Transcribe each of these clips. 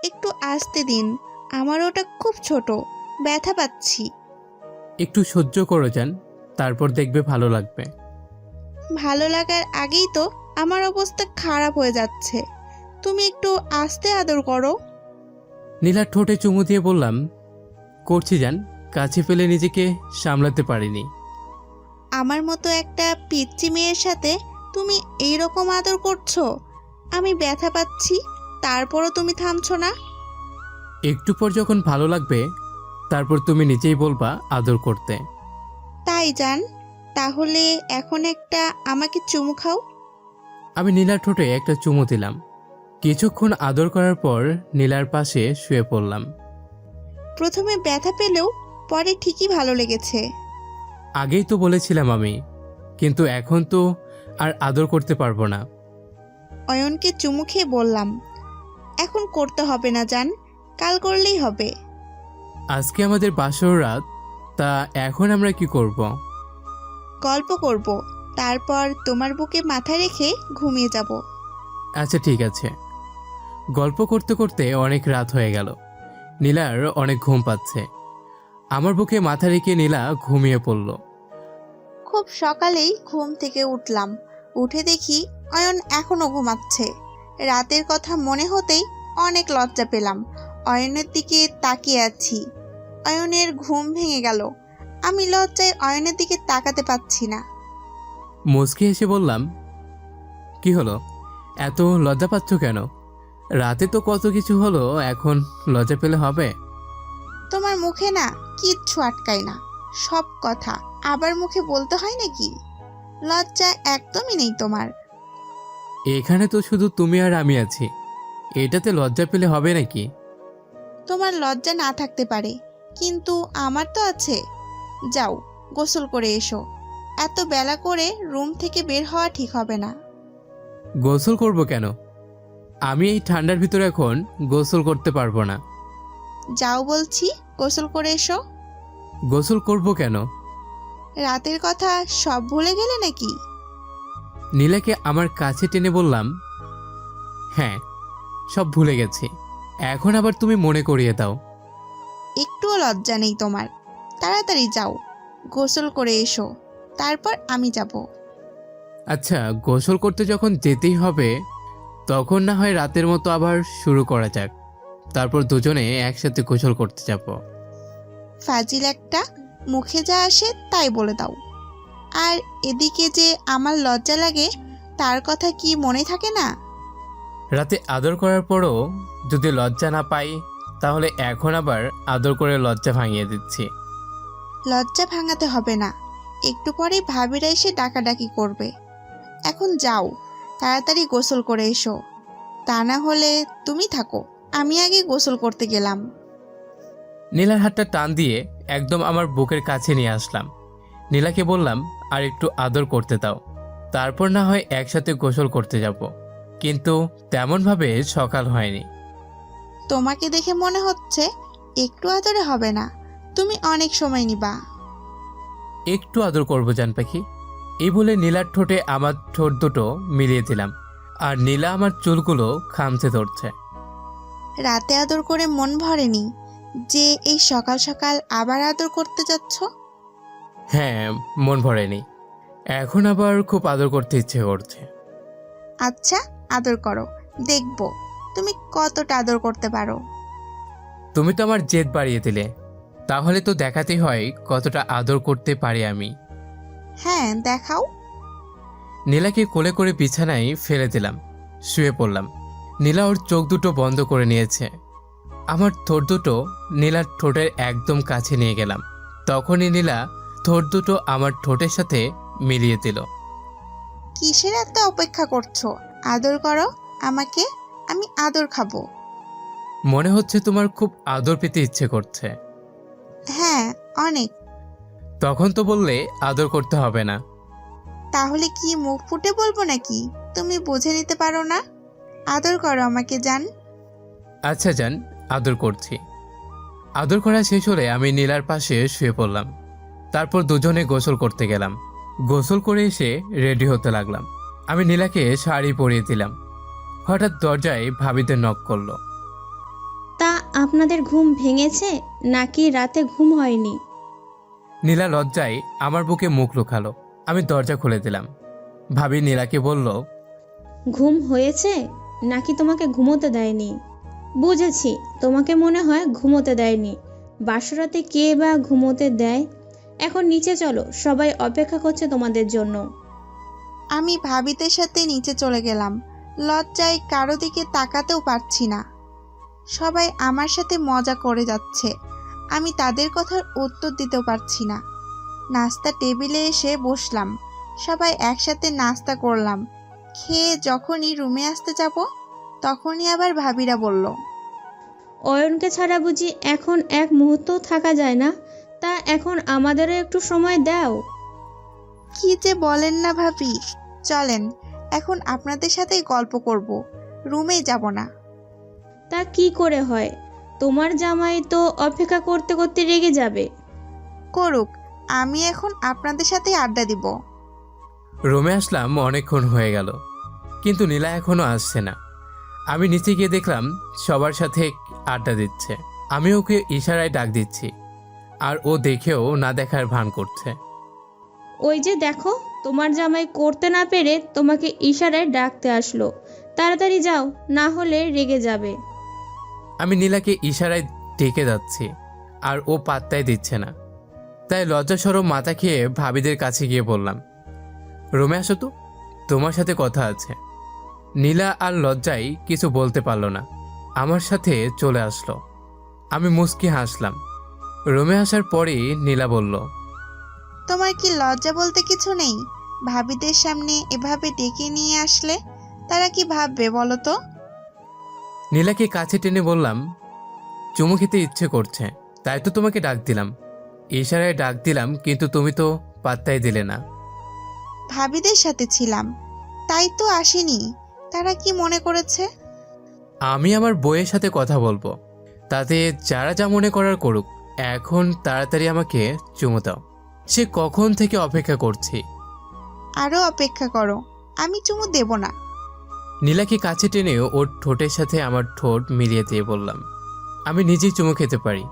একটু আসতে দিন, আমার ওটা খুব ছোট, ব্যথা পাচ্ছি। একটু সহ্য করো যান, তারপর দেখবে ভালো লাগবে। ভালো লাগার আগেই তো আমার অবস্থা খারাপ হয়ে যাচ্ছে, তুমি একটু আস্তে আদর করো। নীলার ঠোঁটে চুমু দিয়ে বললাম, করছি যান, কাছে ফেলে নিজেকে সামলাতে পারিনি। আমার মতো একটা পিচ্চি মেয়ের সাথে তুমি এই রকম আদর করছো? আমি ব্যথা পাচ্ছি, তারপরও তুমি থামছো না। একটু পর যখন ভালো লাগবে তারপর তুমি নিজেই বলবা আদর করতে। তাই জান, তাহলে এখন একটা আমাকে চুমু খাও। আমি নীলার ঠোঁটে একটা চুমু দিলাম। কিছুক্ষণ আদর করার পর নীলার পাশে শুয়ে পড়লাম। প্রথমে ব্যথা পেলেও পরে ঠিকই ভালো লেগেছে। আগেই তো বলেছিলাম আমি, কিন্তু এখন তো আর আদর করতে পারবো না। অয়নকে চুমু খেয়ে বললাম, এখন করতে হবে না জান, কাল করলেই হবে। আজকে আমাদের বাসর রাত, তা এখন আমরা কি করব? গল্প করব, তারপর তোমার বুকে মাথা রেখে ঘুমিয়ে যাব। আচ্ছা ঠিক আছে। গল্প করতে করতে অনেক রাত হয়ে গেল। নীলার অনেক ঘুম পাচ্ছে। আমার বুকে মাথা রেখে নীলা ঘুমিয়ে পড়ল। খুব সকালেই ঘুম থেকে উঠলাম, উঠে দেখি অয়ন এখনো ঘুমাচ্ছে। রাতের কথা মনে হতেই অনেক লজ্জা পেলাম। অয়নের দিকে তাকিয়ে আছি, অয়নের ঘুম ভেঙে গেল। আমি লজ্জায় অয়নের দিকে তাকাতে পাচ্ছি না। মুচকি এসে বললাম, কি হলো, এত লজ্জা পাচ্ছ কেন? রাতে তো কত কিছু হলো, এখন লজ্জা পেলে হবে? তোমার মুখে না কিচ্ছু আটকায় না, সব কথা আবার মুখে বলতে হয় নাকি? লজ্জা একদমই নেই তোমার। এখানে তো শুধু তুমি আর আমি আছি, এটাতে লজ্জা পেলে হবে নাকি? তোমার লজ্জা না থাকতে পারে, কিন্তু আমার তো আছে। যাও, গোসল করে এসো। এত বেলা করে রুম থেকে বের হওয়া ঠিক হবে না। গোসল করব কেন? আমি এই ঠান্ডার ভিতরে এখন গোসল করতে পারবো না। যাও বলছি, গোসল করে এসো। গোসল করব কেন? রাতের কথা সব ভুলে গেলে নাকি? নীলাকে আমার কাছে টেনে বললাম, হ্যাঁ, সব ভুলে গেছি, এখন আবার তুমি মনে করিয়ে দাও। একটুও লজ্জা নেই তোমার। তাড়াতাড়ি যাও, গোসল করে এসো, তারপর আমি যাব। আচ্ছা, গোসল করতে যখন যেতেই হবে তখন না হয় রাতের মতো আবার শুরু করা যাক, তারপর দুজনে একসাথে গোসল করতে যাব। ফাজিল একটা, মুখে যা আসে তাই বলে দাও। আর এদিকে যে আমার লজ্জা লাগে, তার কথা কি মনে থাকে না? রাতে আদর করার পরও যদি লজ্জা না পাই, তাহলে এখন আবার আদর করে লজ্জা ভাঙিয়ে দিচ্ছি। লজ্জা ভাঙাতে হবে না, একটু পরেই ভাবিরা এসে ডাকাডাকি করবে। এখন যাও, তাড়াতাড়ি গোসল করে এসো, তা না হলে তুমি থাকো, আমি আগে গোসল করতে গেলাম। নীলার হাতটা টান দিয়ে একদম আমার বুকের কাছে নিয়ে আসলাম। নীলাকে বললাম, আর একটু আদর করতে দাও, তারপর না হয় একসাথে গোসল করতে যাব। কিন্তু তেমনভাবে সকাল হয়নি। তোমাকে দেখে মনে হচ্ছে একটু আদরে হবে না, তুমি অনেক সময় নিবা। একটু আদর করবো জান পাখি। এই বলে নীলার ঠোঁটে আমার ঠোঁট দুটো মিলিয়ে দিলাম, আর নীলা আমার চুলগুলো খামচে ধরছে। রাতে আদর করে মন ভরেনি যে এই সকাল সকাল আবার আদর করতে যাচ্ছ? হ্যাঁ, মন ভরেনি, এখন আবার খুব আদর করতে ইচ্ছে করছে। আচ্ছা, আদর করো, দেখব তুমি কতটা আদর করতে পারো। তুমি তো আমার জেদ বাড়িয়ে দিলে, তাহলে তো দেখাতেই হয় কতটা আদর করতে পারি আমি। হ্যাঁ, দেখাও। নীলাকে কোলে করে বিছানায় ফেলে দিলাম, শুয়ে পড়লাম। নীলা ওর চোখ দুটো বন্ধ করে নিয়েছে। আমার ঠোঁট দুটো নীলার ঠোঁটের একদম কাছে নিয়ে গেলাম। তখনই নীলা ঠোঁট দুটো আমার ঠোঁটের সাথে মিলিয়ে দিল। কিসের এত অপেক্ষা করছো? আদর করো আমাকে, আমি আদর খাবো। মনে হচ্ছে তোমার খুব আদর পেতে ইচ্ছে করছে। হ্যাঁ, অনেক। তখন তো বললে আদর করতে হবে না। তাহলে কি মুখ ফুটে বলবো নাকি? তুমি বুঝে নিতে পারো না? আদর করো আমাকে জান। আচ্ছা জান, আদর করছি। আদর করা শেষ হলে আমি নীলার পাশে শুয়ে পড়লাম। তারপর দুজনে গোসল করতে গেলাম। গোসল করে এসে রেডি হতে লাগলাম। আমি নীলাকে শাড়ি পরিয়ে দিলাম। হঠাৎ দরজায় ভাবিতে নক করলো। আপনাদের ঘুম ভেঙেছে নাকি রাতে ঘুম হয়নি? নীলা লজ্জায় আমার বুকে মুখ লুকালো। আমি দরজা খুলে দিলাম। ভাবি নীলাকে বলল, ঘুম হয়েছে নাকি তোমাকে ঘুমোতে দেয়নি? বুঝেছি, তোমাকে মনে হয় ঘুমোতে দেয়নি। বাসরাতে কে বা ঘুমোতে দেয়? এখন নিচে চলো, সবাই অপেক্ষা করছে তোমাদের জন্য। আমি ভাবিদের সাথে নিচে চলে গেলাম। লজ্জায় কারো দিকে তাকাতেও পারছি না। সবাই আমার সাথে মজা করে যাচ্ছে, আমি তাদের কথার উত্তর দিতেও পারছি না। নাস্তা টেবিলে এসে বসলাম, সবাই একসাথে নাস্তা করলাম। খেয়ে যখনই রুমে আসতে যাব তখনই আবার ভাবিরা বলল, অয়নকে ছাড়া বুঝি এখন এক মুহূর্তও থাকা যায় না? তা এখন আমাদেরও একটু সময় দাও। কি যে বলেন না ভাবি, চলেন এখন আপনাদের সাথেই গল্প করব, রুমেই যাব না। তা কি করে হয়? তোমার জামাই তো অপেক্ষা করতে করতে রেগে যাবে। করুক, আমি এখন আপনাদের সাথেই আড্ডা দিব। রুমে আসলাম অনেকক্ষণ হয়ে গেল, কিন্তু নীলা এখনো আসছে না। আমি নিচে গিয়ে দেখলাম সবার সাথে আড্ডা দিচ্ছে। আমি ওকে ইশারায় ডাক দিচ্ছি, আর ও দেখেও না দেখার ভান করছে। ওই যে দেখো, তোমার জামাই করতে না পেরে তোমাকে ইশারায় ডাকতে আসলো। তাড়াতাড়ি যাও, না হলে রেগে যাবে। আমি নীলাকে ইশারায় ডেকে যাচ্ছি, আর ও পাত্তাই দিচ্ছে না। তাই লজ্জাসরম মাথা খেয়ে ভাবিদের কাছে গিয়ে বললাম, রুমে আসো তো, তোমার সাথে কথা আছে। নীলা আর লজ্জায় কিছু বলতে পারল না, আমার সাথে চলে আসলো। আমি মুচকি হাসলাম। রুমে আসার পরেই নীলা বলল, তোমার কি লজ্জা বলতে কিছু নেই? ভাবিদের সামনে এভাবে ডেকে নিয়ে আসলে তারা কি ভাববে বলো তো? নীলাকে কাছে টেনে বললাম, চুমু খেতে ইচ্ছে করছে, তাই তো তোমাকে ডাক দিলাম। ইশারায় ডাক দিলাম, কিন্তু তুমি তো পাত্তাই দিলে না। ভাবিদের সাথে ছিলাম, তাই তো আসেনি। তারা কি মনে করেছে? আমি আমার বইয়ের সাথে কথা বলবো, তাতে যারা যা মনে করার করুক। এখন তাড়াতাড়ি আমাকে চুমু দাও, সে কখন থেকে অপেক্ষা করছি। আরো অপেক্ষা করো, আমি চুমু দেব না। নীলাকে কাছে টেনে ওর ঠোঁটের সাথে আমার ঠোঁট মিলিয়ে দিয়ে বললাম, আমি নিজেই চুমু খেতে পারি।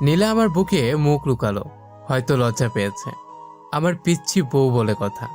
নীলা আমার বুকে মুখ লুকালো, হয়তো লজ্জা পেয়েছে। আমার পিচ্ছি বউ বলে কথা।